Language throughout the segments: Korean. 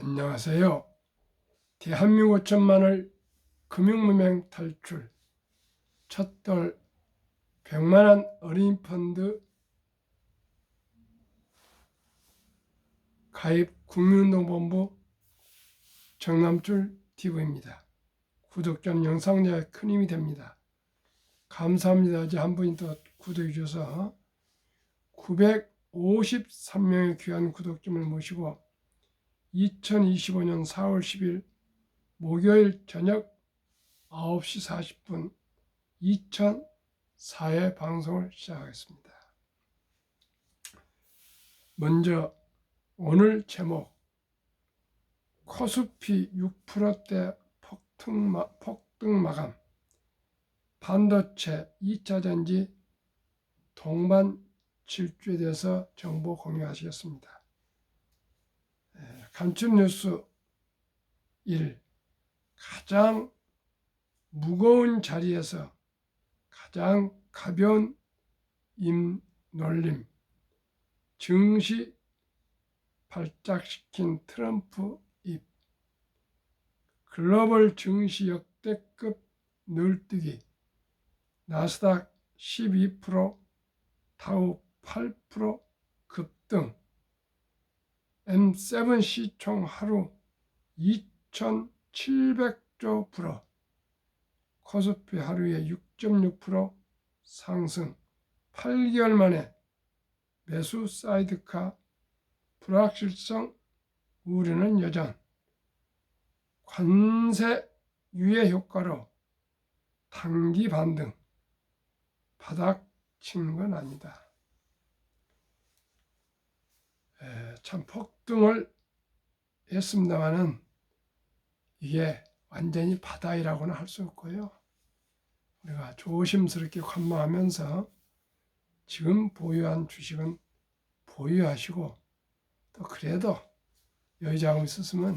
안녕하세요. 대한민국 5천만을 금융무명 탈출 첫돌 100만원 어린이 펀드 가입 국민운동본부 정남출 TV입니다. 구독 좀 영상에 큰 힘이 됩니다. 감사합니다. 이제 한 분이 더 구독해 주셔서 953명의 귀한 구독자를 모시고 2025년 4월 10일 목요일 저녁 9시 40분 2004회 방송을 시작하겠습니다. 먼저 오늘 제목 코스피 6%대 폭등 마감 반도체 2차전지 동반 질주에 대해서 정보 공유하시겠습니다. 간추뉴스 1. 가장 무거운 자리에서 가장 가벼운 입놀림 증시 발작시킨 트럼프 입 글로벌 증시 역대급 늘뛰기 나스닥 12% 다우 8% 급등 M7 시총 하루 2,700조 불어 코스피 하루에 6.6% 상승 8개월 만에 매수 사이드카 불확실성 우려는 여전 관세 유예 효과로 단기 반등 바닥 치는 건 아니다. 참 폭등을 했습니다만은 이게 완전히 바닥이라고는 할 수 없고요. 우리가 조심스럽게 관망하면서 지금 보유한 주식은 보유하시고 또 그래도 여유자금 있었으면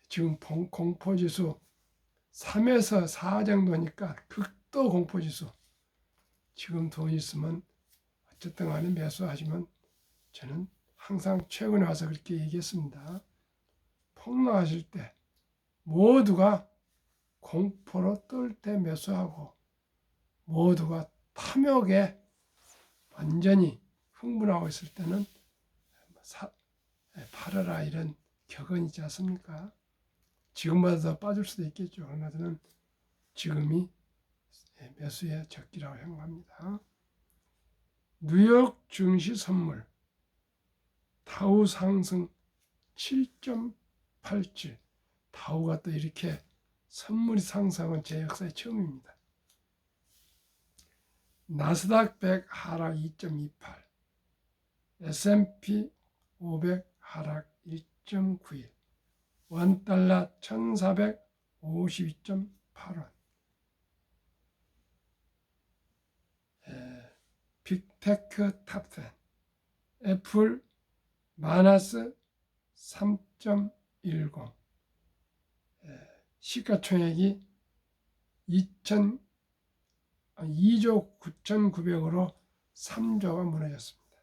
지금 공포지수 3에서 4 정도니까 극도 공포지수 지금 돈 있으면 어쨌든 간에 매수하시면 저는 항상 최근에 와서 그렇게 얘기했습니다. 폭락하실 때 모두가 공포로 떨 때 매수하고 모두가 탐욕에 완전히 흥분하고 있을 때는 팔아라 이런 격언이 있지 않습니까? 지금보다 더 빠질 수도 있겠죠. 그러나 저는 지금이 매수의 적기라고 생각합니다. 뉴욕 증시 선물 다우 상승 7.87 다우가 또 이렇게 선물이 상승은 제 역사에 처음입니다. 나스닥 100 하락 2.28 S&P 500 하락 1.91 원달러 1452.8원 빅테크 탑10 애플 마이너스 3.10 시가총액이 2조 9,900으로 3조가 무너졌습니다.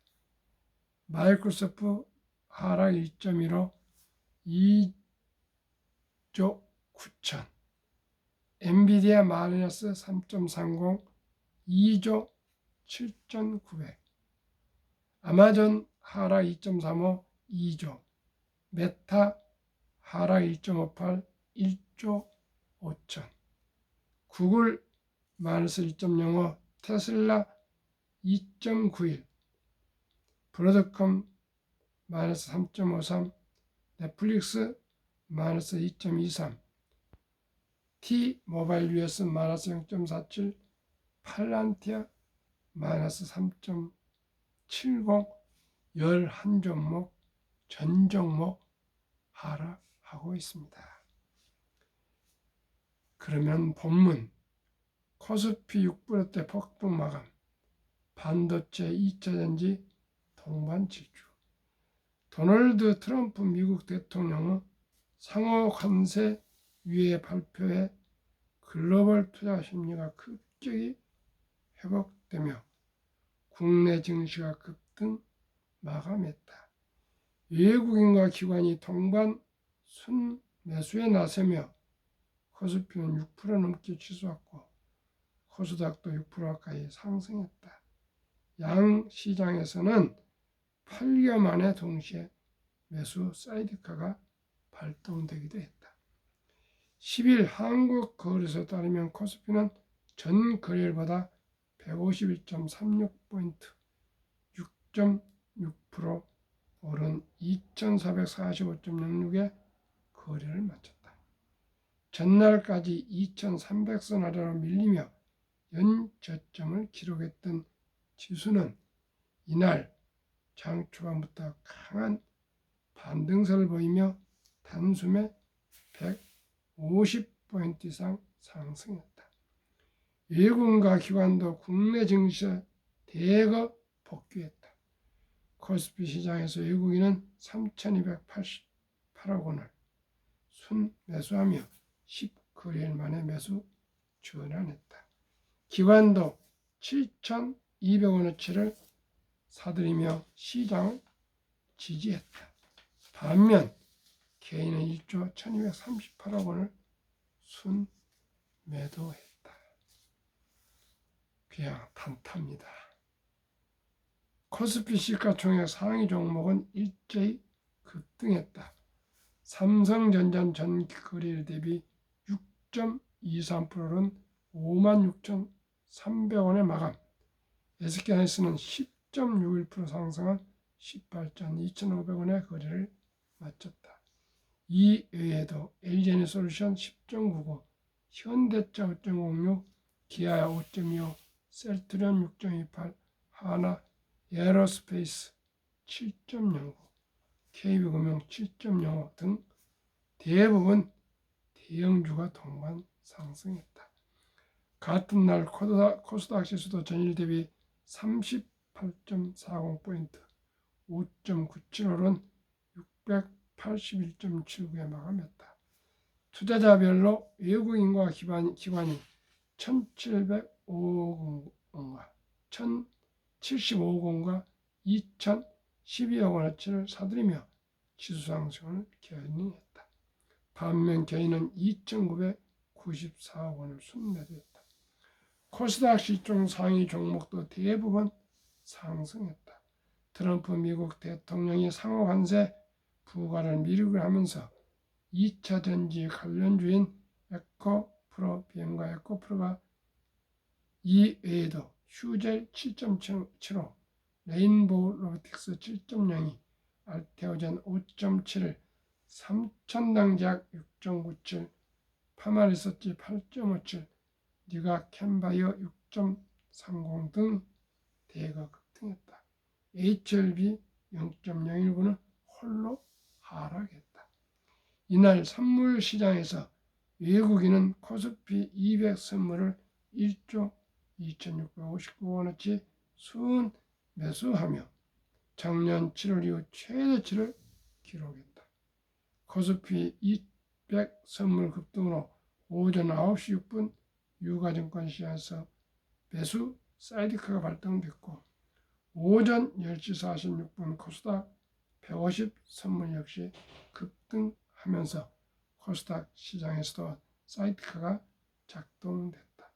마이크로소프트 하락 1.15 2조 9천 엔비디아 마이너스 3.30 2조 7,900 아마존 하락 2.35 2조 메타 하락 1.58 1조 5천 구글 마이너스 1.05 테슬라 2.91 브로드컴 마이너스 3.53 넷플릭스 마이너스 2.23 T-모바일 US 마이너스 0.47 팔란티아 마이너스 3.70 11종목 전 종목 하락하고 있습니다. 그러면 본문 코스피 6%대 폭등 마감 반도체 2차전지 동반 질주 도널드 트럼프 미국 대통령의 상호 관세 유예 발표에 글로벌 투자 심리가 급격히 회복되며 국내 증시가 급등 마감했다. 외국인과 기관이 동반 순 매수에 나서며 코스피는 6% 넘게 치솟았고 코스닥도 6% 가까이 상승했다. 양 시장에서는 8개월 만에 동시에 매수 사이드카가 발동되기도 했다. 10일 한국거래소에 따르면 코스피는 전 거래일보다 151.36포인트 6.6% 오른 2445.06에 거래를 마쳤다. 전날까지 2300선 아래로 밀리며 연저점을 기록했던 지수는 이날 장 초반부터 강한 반등세를 보이며 단숨에 150포인트 이상 상승했다. 외국인과 기관도 국내 증시에 대거 복귀했다. 코스피 시장에서 외국인은 3,288억 원을 순 매수하며 10거래일 만에 매수 전환했다. 기관도 7,200원어치를 사들이며 시장을 지지했다. 반면 개인은 1조 1,238억 원을 순 매도했다. 그냥 단타입니다. 코스피 시가총액 상위 종목은 일제히 급등했다. 삼성전자는 전 거래일 대비 6.23%는 56,300원에 마감. SK하이닉스는 10.61% 상승한 18,2500원의 거래를 마쳤다. 이 외에도 LG에너지솔루션 10.99, 현대차 5.06, 기아 5.25, 셀트리온 6.28, 하나 에어로스페이스 7.09, KB금융 7.05 등 대부분 대형주가 동반 상승했다. 같은 날 코스닥 지수도 전일 대비 38.40포인트 5.97 오른 681.79에 마감했다. 투자자별로 외국인과 기관이 1,705억 원과 1,075억 원과 2,012억 원어치를 사들이며 지수 상승을 견인했다. 반면 개인은 2,994억 원을 순매도했다. 코스닥 시총 상위 종목도 대부분 상승했다. 트럼프 미국 대통령이 상호 관세 부과를 미루기로 하면서 2차 전지 관련주인 에코프로 BM과 에코프로가 이 외에도 휴젤 7.75, 레인보우 로보틱스 7.02, 알테오젠 5.7을 3천당제약 6.97, 파마리서치 8.57, 니가 캔바이오 6.30 등 대거 급등했다. HLB 0.019는 홀로 하락했다. 이날 선물 시장에서 외국인은 코스피 200 선물을 1조 2,659원어치 순 매수하며 작년 7월 이후 최대치를 기록했다. 코스피 200 선물 급등으로 오전 9시 6분 유가증권 시장에서 매수 사이드카가 발동됐고 오전 10시 46분 코스닥 150 선물 역시 급등하면서 코스닥 시장에서도 사이드카가 작동됐다.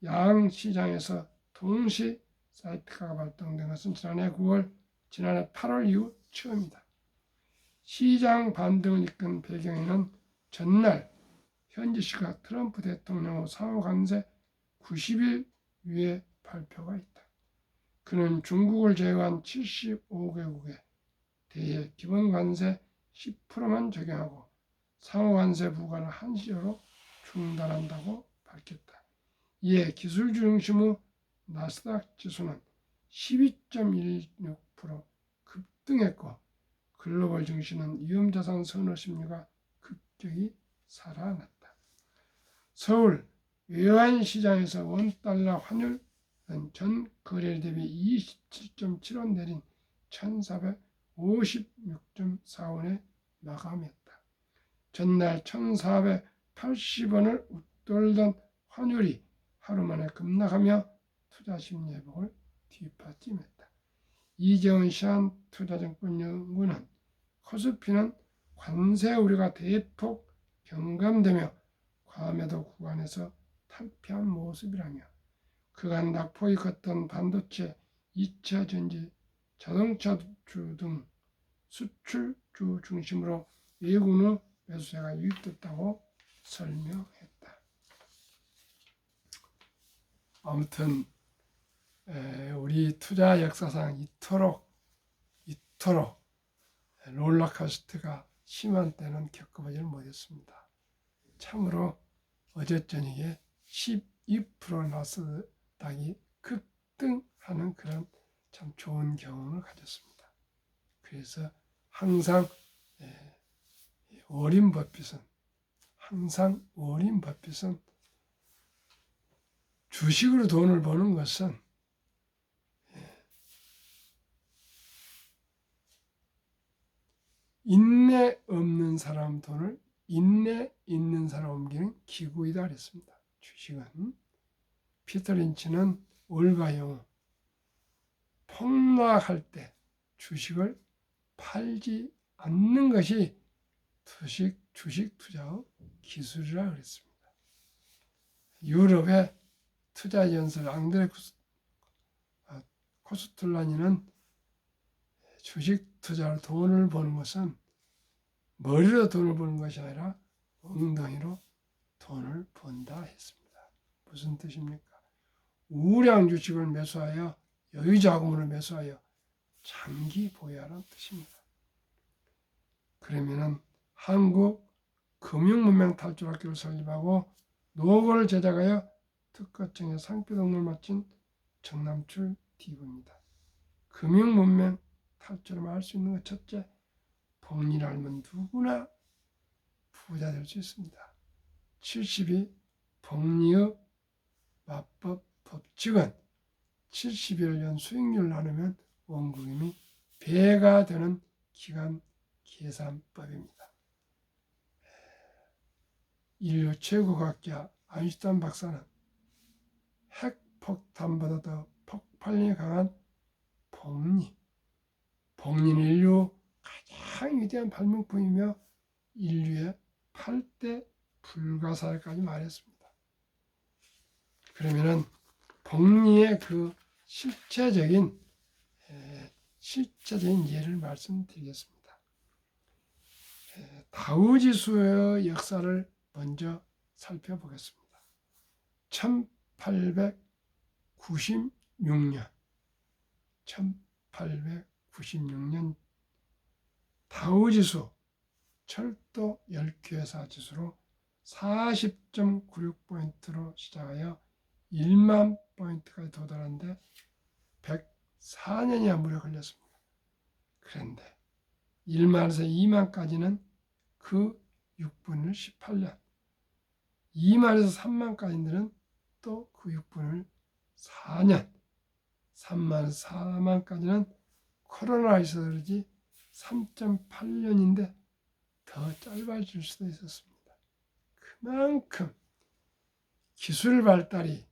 양 시장에서 동시 사이드카가 발동된 것은 지난해 9월, 지난해 8월 이후 처음이다. 시장 반등을 이끈 배경에는 전날 현지 시각 트럼프 대통령 상호 관세 90일 유예 발표가 있다. 그는 중국을 제외한 75개국에 대해 기본 관세 10%만 적용하고 상호 관세 부과를 한시적으로 중단한다고 밝혔다. 이에 기술주 중심의 나스닥 지수는 12.16% 급등했고 글로벌 증시는 위험자산 선호 심리가 급격히 살아났다. 서울 외환시장에서 원달러 환율은 전 거래일 대비 27.7원 내린 1,456.4원에 마감했다. 전날 1,480원을 웃돌던 환율이 하루 만에 급락하며 투자 심리 회복을 뒷받침했다. 이재원 시한투자증권연구는 코스피는 관세 우려가 대폭 경감되며 과매도 구간에서 탈피한 모습이라며 그간 낙폭이 컸던 반도체, 2차 전지, 자동차주 등 수출주 중심으로 외국의 매수세가 유입됐다고 설명했다. 아무튼 우리 투자 역사상 이토록 롤러코스터가 심한 때는 겪어보지를 못했습니다. 참으로 어제 저녁에 12% 나스닥이 급등하는 그런 참 좋은 경험을 가졌습니다. 그래서 항상 워렌 버핏은 주식으로 돈을 버는 것은 인내 없는 사람 돈을 인내 있는 사람 옮기는 기구이다 그랬습니다. 주식은 피터 린치는 올가요 폭락할 때 주식을 팔지 않는 것이 주식 투자의 기술이라 그랬습니다. 유럽의 투자 연설 앙드레 코스툴라니는 주식 투자로 돈을 버는 것은 머리로 돈을 버는 것이 아니라 엉덩이로 돈을 번다 했습니다. 무슨 뜻입니까? 우량 주식을 매수하여 여유 자금을 매수하여 장기 보유하라는 뜻입니다. 그러면은 한국 금융문명 탈출학교를 설립하고 노고를 제작하여 특허청에 상표 등록을 마친 정남출 DV입니다. 금융문명 탈출을 할 수 있는 것 첫째, 복리를 알면 누구나 부자 될 수 있습니다. 72 복리의 맞법 법칙은 71년 수익률을 나누면 원금이 배가 되는 기간 계산법입니다. 인류 최고 과학자 아인슈타인 박사는 핵폭탄보다 더 폭발력이 강한 복리는 인류 가장 위대한 발명품이며 인류의 8대 불가사의까지 말했습니다. 그러면은 복리의 그 실체적인 예를 말씀드리겠습니다. 다우지수의 역사를 먼저 살펴보겠습니다. 1896년 다우지수 철도 10개 회사 지수로 40.96포인트로 시작하여 1만 포인트까지 도달하는데 104년이 무려 걸렸습니다. 그런데 1만에서 2만까지는 그 6분을 18년, 2만에서 3만까지는 또 그 6분을 4년, 3만에서 4만까지는 코로나가 있어서 그러지 3.8년인데 더 짧아질 수도 있었습니다. 그만큼 기술 발달이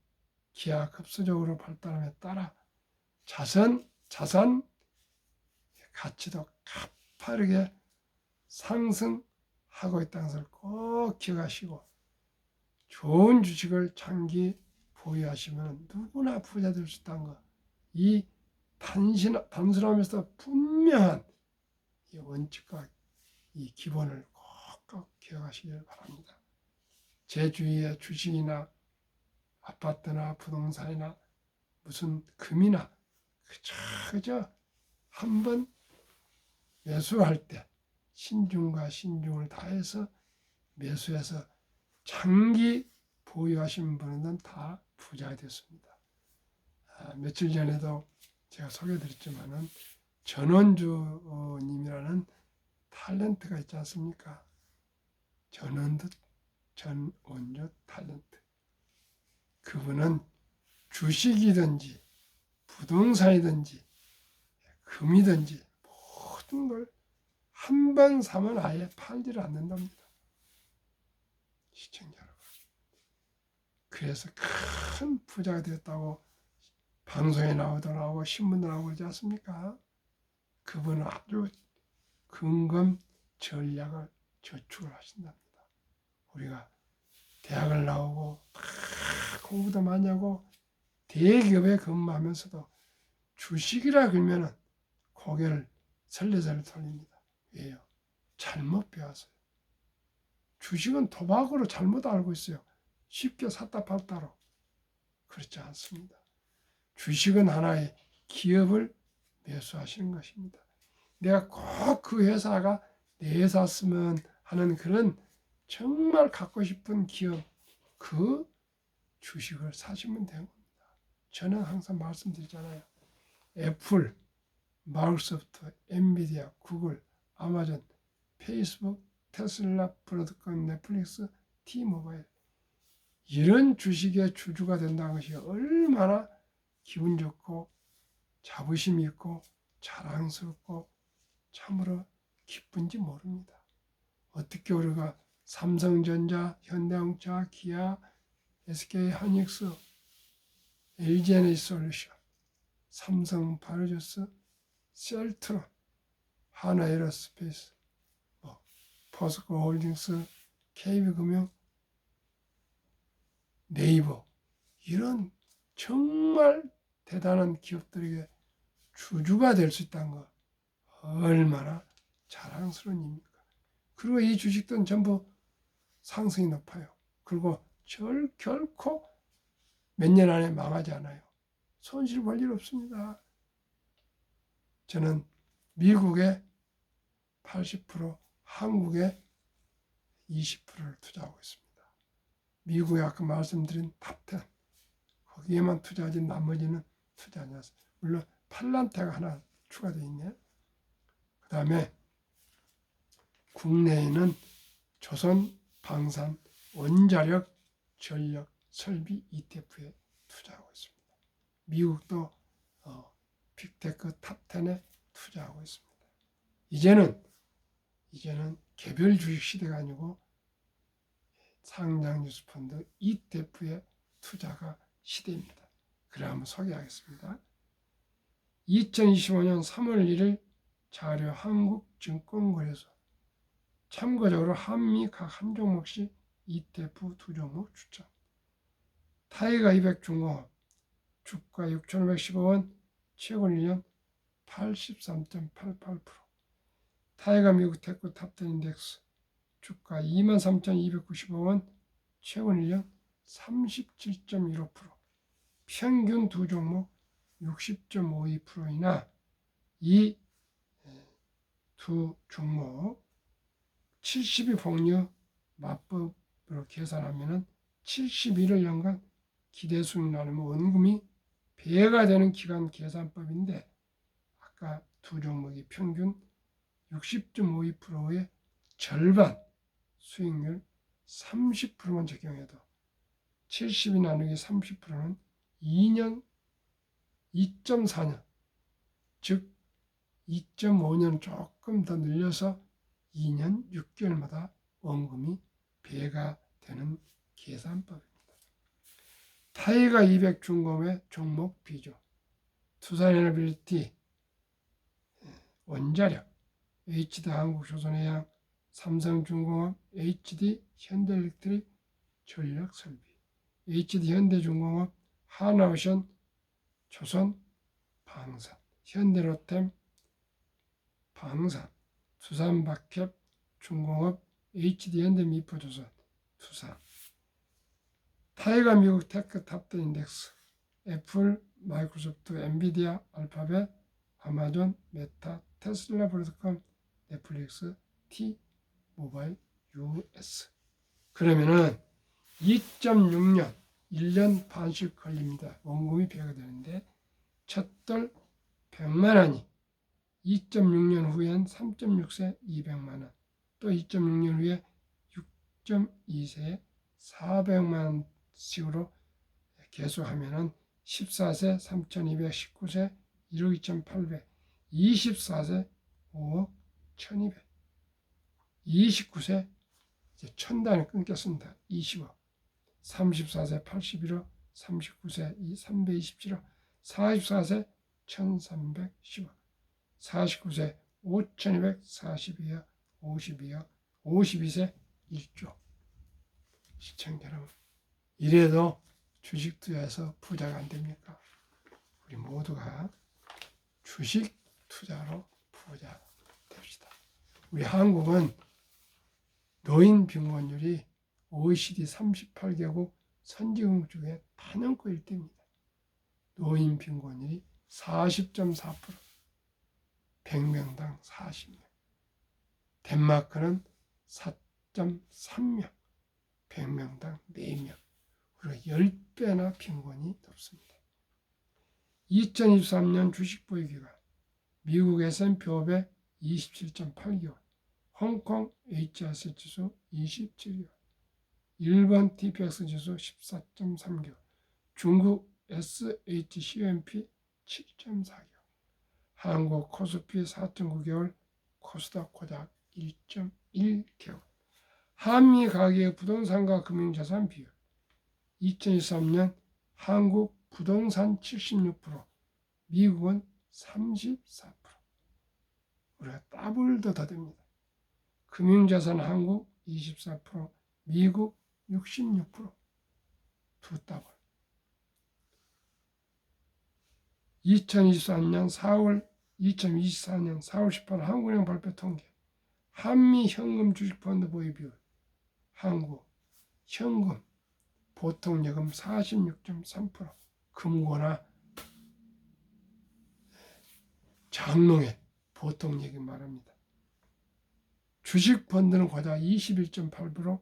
기하급수적으로 발달함에 따라 자산 가치도 가파르게 상승하고 있다는 것을 꼭 기억하시고 좋은 주식을 장기 보유하시면 누구나 부자 될 수 있다는 것, 이 단순하면서 분명한 이 원칙과 이 기본을 꼭 기억하시길 바랍니다. 제 주위에 주식이나 아파트나 부동산이나 무슨 금이나 그저 한번 매수할 때 신중을 다해서 매수해서 장기 보유하신 분은 다 부자가 됐습니다. 며칠 전에도 제가 소개해드렸지만은 전원주님이라는 탤런트가 있지 않습니까? 전원주 탤런트. 그분은 주식이든지 부동산이든지 금이든지 모든 걸 한 번 사면 아예 팔지를 않는답니다. 시청자 여러분. 그래서 큰 부자가 되었다고 방송에 나오고 신문에 나오고 그러지 않습니까? 그분은 아주 근검 전략을 저축을 하신답니다. 우리가 대학을 나오고 공부도 많이 하고 대기업에 근무하면서도 주식이라 그러면은 고개를 설레설레 돌립니다. 왜요? 잘못 배웠어요. 주식은 도박으로 잘못 알고 있어요. 쉽게 샀다 팔다로. 그렇지 않습니다. 주식은 하나의 기업을 매수하시는 것입니다. 내가 꼭 그 회사가 내 회사였으면 하는 그런 정말 갖고 싶은 기업, 그 주식을 사시면 되는 겁니다. 저는 항상 말씀드리잖아요. 애플, 마이크로소프트, 엔비디아, 구글, 아마존, 페이스북, 테슬라, 브로드컴, 넷플릭스, T모바일, 이런 주식의 주주가 된다는 것이 얼마나 기분 좋고 자부심 있고 자랑스럽고 참으로 기쁜지 모릅니다. 어떻게 우리가 삼성전자, 현대자동차, 기아, SK하이닉스, LG에너지솔루션, 삼성바이오주스, 셀트론, 하나에어로스페이스, 포스코홀딩스, KB금융, 네이버, 이런 정말 대단한 기업들에게 주주가 될 수 있다는 거 얼마나 자랑스러운 일입니까? 그리고 이 주식들은 전부 상승이 높아요. 그리고 결코 몇 년 안에 망하지 않아요. 손실 볼 일 없습니다. 저는 미국에 80%, 한국에 20%를 투자하고 있습니다. 미국에 아까 말씀드린 탑10, 거기에만 투자하지 나머지는 투자하지 않습니다. 물론 팔란테가 하나 추가되어 있네요. 그 다음에 국내에는 조선, 방산, 원자력, 전력, 설비 ETF에 투자하고 있습니다. 미국도 빅테크 탑10에 투자하고 있습니다. 이제는 개별 주식 시대가 아니고 상장 뉴스 펀드 ETF의 투자가 시대입니다. 그래 한번 소개하겠습니다. 2025년 3월 1일 자료 한국증권거래소, 참고적으로 한미 각 한 종목씩 ETF 두 종목 추천. 타이거 200 중공업 주가 6,515원, 최근 1년 83.88%. 타이거 미국 테크 탑10 인덱스 주가 23,295원, 최근 1년 37.15%. 평균 두 종목 60.52%이나 이 두 종목 70일 복류 맞법으로 계산하면 71일 연간 기대수익 나누면 원금이 배가 되는 기간 계산법인데, 아까 두 종목이 평균 60.52%의 절반 수익률 30%만 적용해도 70이 나누기 30%는 2년 2.4년, 즉 2.5년 조금 더 늘려서 2년 6개월마다 원금이 배가 되는 계산법입니다. 타이거 200 중공업의 종목 비중, 투산에너빌리티, 원자력, HD 한국조선해양, 삼성중공업, HD 현대일렉트릭, 전력설비, HD 현대중공업, 하나오션, 조선, 방산, 현대로템, 방산, 두산박협, 중공업, HD 현대미포조선, 두산. 타이거 미국 테크 탑10 인덱스, 애플, 마이크로소프트, 엔비디아, 알파벳, 아마존, 메타, 테슬라, 브로드컴, 넷플릭스, T모바일, US. 그러면은 2.6년, 1년 반씩 걸립니다. 원금이 배가 되는데, 첫돌 100만 원이 2.6년 후엔 3.6세 200만 원, 또 2.6년 후에 6.2세에 400만 원씩으로 계속하면은 14세 3,200, 19세 1억 2,800, 24세 5억 1,200, 29세 이제 1,000단위 끊겼습니다. 20억, 34세 81억, 39세 327억, 44세 1,310억, 49세 5,242억, 52억, 52세 1조. 시청자 여러분, 이래도 주식 투자해서 부자가 안 됩니까? 우리 모두가 주식 투자로 부자 됩시다. 우리 한국은 노인 빈곤율이 OECD 38개국 선진국 중에 단연코 1등입니다. 노인 빈곤율이 40.4%, 100명당 40명. 덴마크는 4.3명, 100명당 4명. 우리가 10배나 빈곤이 높습니다. 2023년 주식 보유기간 미국 S&P 500 27.8개월, 홍콩 HSI 지수 27개월, 일본 TPX 지수 14.3개월, 중국 SHCMP 7.4개월, 한국 코스피 4.9개월, 코스닥 고작 1.1개월. 한미 가계의 부동산과 금융자산 비율 2023년 한국 부동산 76%, 미국은 34%. 우리가 더블도 더 됩니다. 금융자산 한국 24%, 미국 66%. 두 더블. 2024년 4월 18일 한국은행 발표 통계. 한미 현금 주식펀드 보유 비율. 한국 현금 보통 예금 46.3%, 금고나 장롱에 보통 예금 말합니다. 주식 펀드는 고작 21.8%,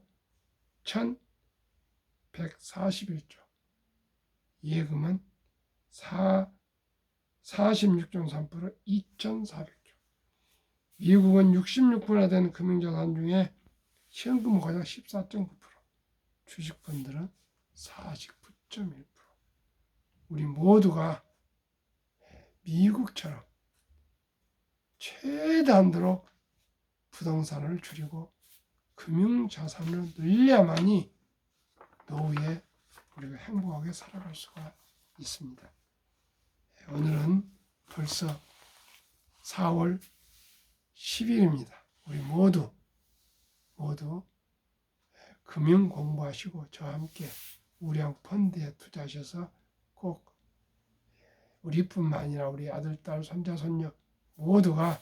1141조. 예금은 46.3%, 2400조. 미국은 66%나 되는 금융자산 중에 현금은 고작 14.9%, 주식 펀드는 49.1%. 우리 모두가 미국처럼 최대한도로 부동산을 줄이고 금융자산을 늘려야만이 노후에 우리가 행복하게 살아갈 수가 있습니다. 오늘은 벌써 4월 10일입니다. 우리 모두 금융 공부하시고 저와 함께 우량 펀드에 투자하셔서 꼭 우리뿐만 아니라 우리 아들, 딸, 손자, 손녀 모두가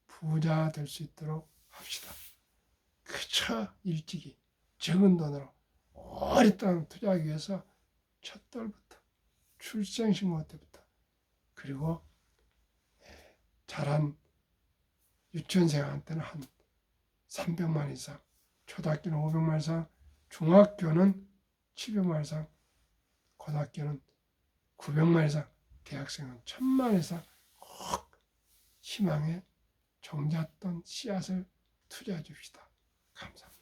부자 될 수 있도록 합시다. 그저 일찍이 적은 돈으로 오랫동안 투자하기 위해서 첫 달부터 출생신고 때부터 그리고 자란 유치원생한테는 한 300만 이상, 초등학교는 500만 이상, 중학교는 700만 이상, 고등학교는 900만 이상, 대학생은 1000만 이상 꼭 희망의 종잣돈 씨앗을 투자해 줍시다. 감사합니다.